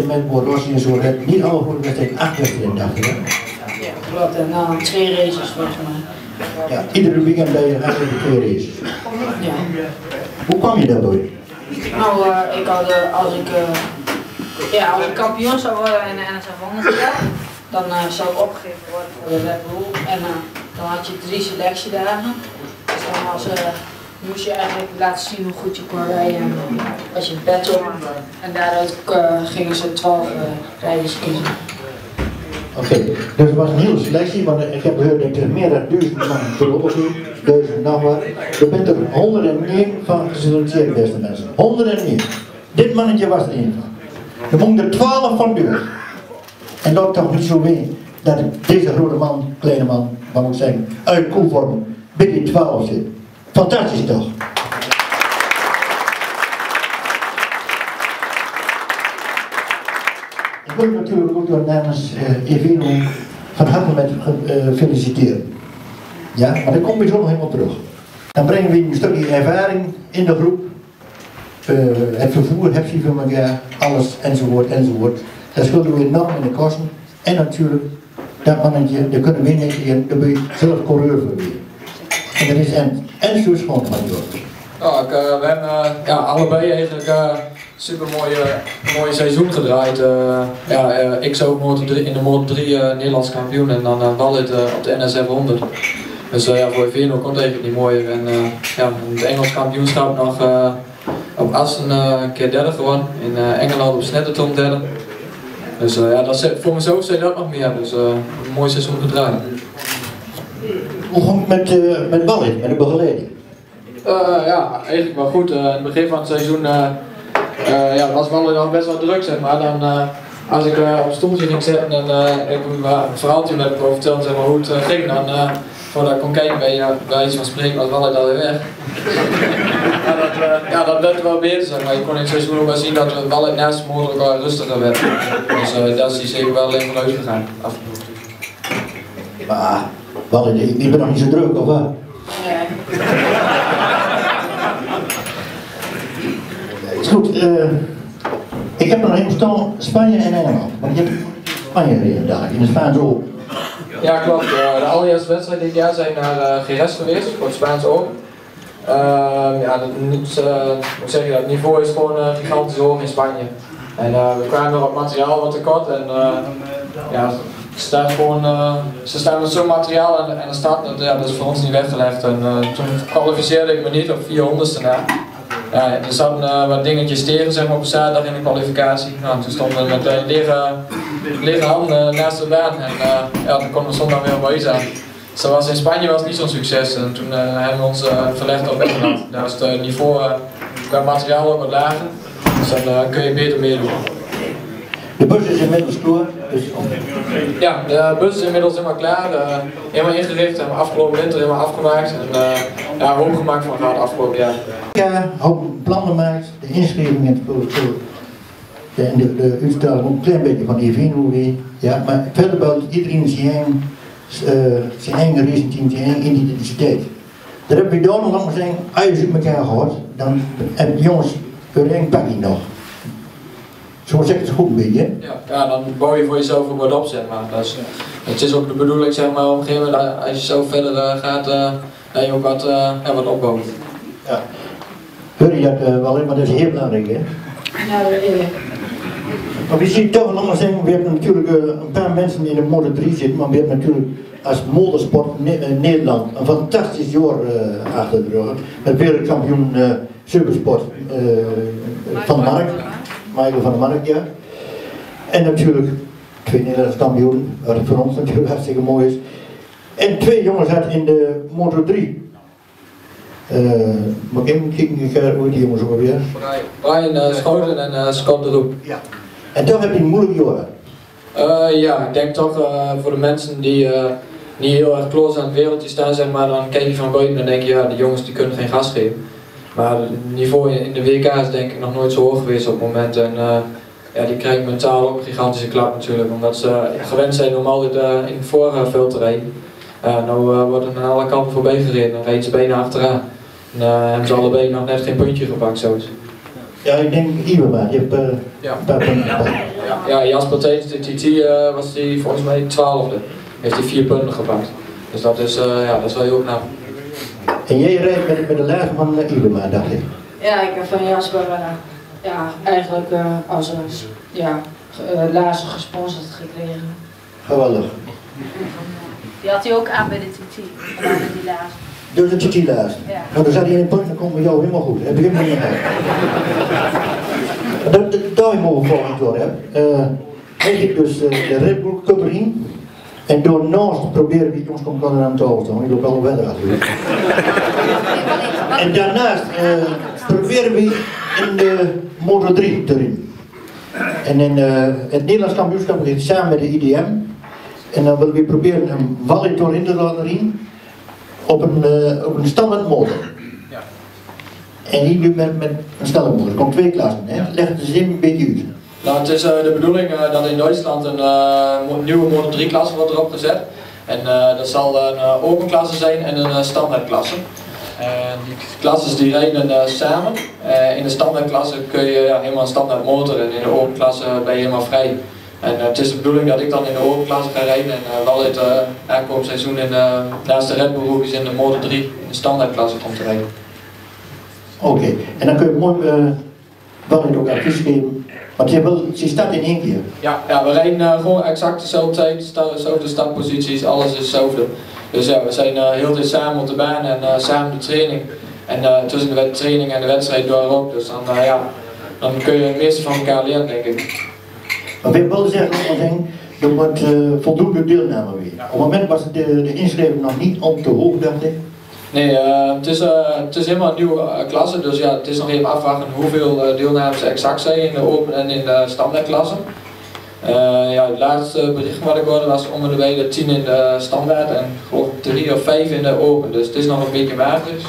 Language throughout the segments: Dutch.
Met Borossi en zo, niet alle goede wedstrijden 8 wedstrijden dacht ik. Ja, klopt. En dan 2 races volgens mij. Ja, iedere weekend ben je eigenlijk 2 races. Ja. Hoe kwam je daarbij? Nou, ik had, als ik kampioen zou worden in de NSF 100 dan zou ik opgegeven worden voor de Red Bull. En dan had je 3 selectiedagen. Dus dan moest je eigenlijk laten zien hoe goed je kon rijden en wat je battle had. En daaruit gingen ze 12 rijders kiezen. Oké, dus het was een hele selectie, want ik heb gehoord dat er meer dan 1000 man verloren zijn, 1000 nog wat. Er bent er 109 van geselecteerd, beste mensen. 109. Dit mannetje was er een van. Er moeten er 12 van duur. En dat toch niet zo weten dat deze grote man, kleine man, wat moet ik zeggen, uit koelvorm bij die 12 zit. Fantastisch toch? Ik wil natuurlijk ook door namens Evino van harte met feliciteren. Ja, maar daar kom je zo nog helemaal terug. Dan brengen we een stukje ervaring in de groep. Het vervoer, hefsie van elkaar, alles enzovoort enzovoort. Dat schulden we enorm in de kosten. En natuurlijk, dat mannetje, daar kunnen we niet in, daar ben je zelf coureur voor weer. En dat is en zo schoon van je. Ja, we hebben allebei eigenlijk super mooie seizoen gedraaid. Ik zou in de Motor 3 Nederlands kampioen en dan Walid op de NSF 100. Dus voor Evino kon het eigenlijk niet mooier. En het Engels kampioenschap nog op Assen een keer derde gewonnen. In Engeland op Snetterton derde. Dus voor mezelf zei dat nog meer. Dus een mooi seizoen gedraaid. Hoe ging het met Walid, met de begeleiding? Eigenlijk wel goed. In het begin van het seizoen was Walid nog best wel druk, zeg maar. Dan, als ik op een stoeltje ging zitten en ik een verhaaltje met hem over vertellen, zeg maar, hoe het ging, dan voordat ik kon kijken bij iets van spreken, was Walid alweer weg. Dat werd wel beter, zeg maar. Je kon in het seizoen ook wel zien dat Walid naast de motor ook wel rustiger werd. Dus daar is hij zeker wel alleen vanuit gegaan. Maar Walid, je bent nog niet zo druk, of wat? Nee. Is goed, ik heb nog even staan Spanje en Engeland. Want je hebt Spanje gereden daar, in de Spaanse Open. Ja, klopt. De allereerste wedstrijd dit jaar zijn naar GS geweest, voor het Spaanse Open. Het niveau is gewoon gigantisch hoog in Spanje. En we kwamen nog op materiaal wat tekort en ze staan met zo'n materiaal en de start, dat is voor ons niet weggelegd. En toen kwalificeerde ik me niet op 400ste na. Ja, er zaten wat dingetjes tegen, zeg maar, op zaterdag in de kwalificatie. Nou, toen stonden we met lege handen naast de baan en toen konden we zondag weer bij zijn. Zoals in Spanje was het niet zo'n succes en toen hebben we ons verlegd op Engeland. Daar is het niveau qua materiaal ook wat lager, dus dan kun je beter meedoen. De bus is inmiddels klaar, dus... Ja, de bus is inmiddels helemaal klaar, helemaal ingericht, hebben we afgelopen winter helemaal afgemaakt en hoop gemaakt van het afgelopen jaar. Ja, ook een plan gemaakt, de inschrijvingen en de uitstraling ook een klein beetje van Evino weer. Ja, maar verder bouwt iedereen zijn eigen raceteam, zijn eigen identiteit. Daar heb je dan nog maar zeggen, als je uit elkaar gehoord, dan heb je jongens hun eigen pakje nog. Zo zeg ik het goed een beetje. Ja, dan bouw je voor jezelf ook wat op, zeg maar. Dus, het is ook de bedoeling, zeg maar, op een gegeven moment, als je zo verder gaat, dat je ook wat opbouwt. Ja. Hoor je dat wel in, maar dat is heel belangrijk, hè? Ja, dat weet ik. Maar we zien toch nog maar zeggen, we hebben natuurlijk een paar mensen die in de Motor 3 zitten, maar we hebben natuurlijk als motorsport Nederland een fantastisch jaar achter de rug. Met wereldkampioen supersport van de Mark. Michael van der Mark, ja. En natuurlijk 2 Nederlandse kampioenen, wat voor ons natuurlijk hartstikke mooi is. En 2 jongens had in de Motor 3. Mag ik even kijken hoe die jongens alweer? Brian Schouten en Scott de Roep. Ja. En toch heb je een moeilijk jaar. Ik denk toch voor de mensen die niet heel erg close aan het wereldje staan, zeg maar, dan kijk je van buiten en denk je, ja, de jongens die kunnen geen gas geven. Maar het niveau in de WK is denk ik nog nooit zo hoog geweest op het moment en die krijgen mentaal ook een gigantische klap natuurlijk, omdat ze gewend zijn om altijd in het voorveld te rijden. Nou wordt het aan alle kanten voorbij gereden, dan rijden ze bijna achteraan. En hebben ze allebei nog net geen puntje gepakt zoals. Ja, ik denk Iwema, je hebt een paar punten gepakt. Ja. ja, Jasper Teens, de TT, was die volgens mij 12e. Heeft hij 4 punten gepakt. Dus dat is, ja, dat is wel heel knap. En jij rijdt met de laag van Ilema, dacht ik? Ja, ik heb van Jasper ja, eigenlijk als laatste gesponsord gekregen. Geweldig. Die had hij ook aan bij de TT, alleen die laatste. Dus de TT laatst? Ja. Nou, dan zat hij in een punt, dan komt bij jou helemaal goed. Heb je helemaal niet gehad. Daar mogen we volgend door hebben. Hij ging dus de Red Bull Cup erin. En daarnaast proberen we, jongens komt wel aan het hoofd, want ik loop wel verder achter. En daarnaast proberen we in de Moto 3 erin. En in het Nederlands kampioenschap gaat samen met de IDM. En dan willen we proberen een Valitor in te laten erin op een standaard motor. Ja. En die nu met een standaard motor. Er komt 2 klassen, hè? Leg het eens een beetje uit. Nou, het is de bedoeling dat in Duitsland een nieuwe Moto 3 klasse wordt erop gezet. En dat zal een open klasse zijn en een standaard klasse. Die klasses die rijden samen. In de standaard klasse kun je helemaal een standaard motor en in de open klasse ben je helemaal vrij. En het is de bedoeling dat ik dan in de open klasse ga rijden en wel het aankomend seizoen naast de Red Bull rookies in de Moto 3 in de standaard klasse komt te rijden. Oké, en dan kun je mooi wel in ook advies geven. Want je staat in 1 keer. Ja, we rijden gewoon exact dezelfde tijd, dezelfde startposities, alles is hetzelfde. Dus ja, we zijn heel de tijd samen op de baan en samen de training. En tussen de training en de wedstrijd door ook. Dus dan kun je het meeste van elkaar leren, denk ik. Maar ik wil zeggen, er wordt voldoende deelname weer. Op het moment was de inschrijving nog niet op te hoog, dacht ik. Nee, het is helemaal een nieuwe klasse, dus ja, het is nog even afwachten hoeveel deelnemers exact zijn in de open en in de standaardklasse. Ja, het laatste bericht wat ik hoorde was om en bij de 10 in de standaard en geloof 3 of 5 in de open, dus het is nog een beetje magisch.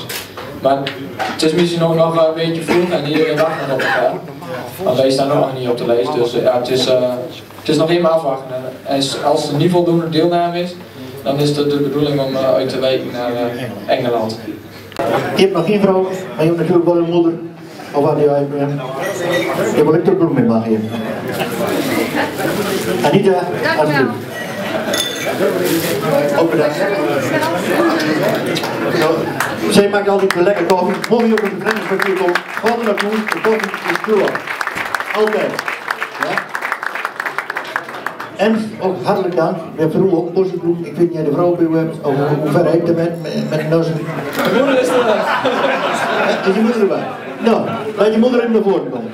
Maar het is misschien ook nog een beetje vroeg en iedereen wacht nog op elkaar. Want wij staan nog niet op de lijst, dus ja, het is nog even afwachten. En als er niet voldoende deelname is, dan is het de bedoeling om uit te wijken naar Engeland. Je hebt nog geen vrouw, maar je hebt natuurlijk wel een moeder. Of wat jij je wil ik er bloem mee mag geven. Anita, alsjeblieft. Ook bedankt. Zij maakt altijd een lekker koffie. Mocht je op een trainingskwartier komen, wat dan ook doen, de koffie is puur. Altijd. Ja? En ook hartelijk dank. We hebben vroeger ook een bossenbloem. Ik weet niet of je de vrouw bij u hebt, of hoe ver heet je met een nozen. De moeder is er. Is je moeder erbij? Nou, laat je moeder even naar voren komen.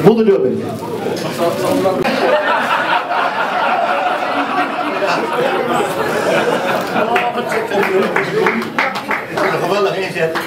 Moeder deur binnen. Geweldig inzet.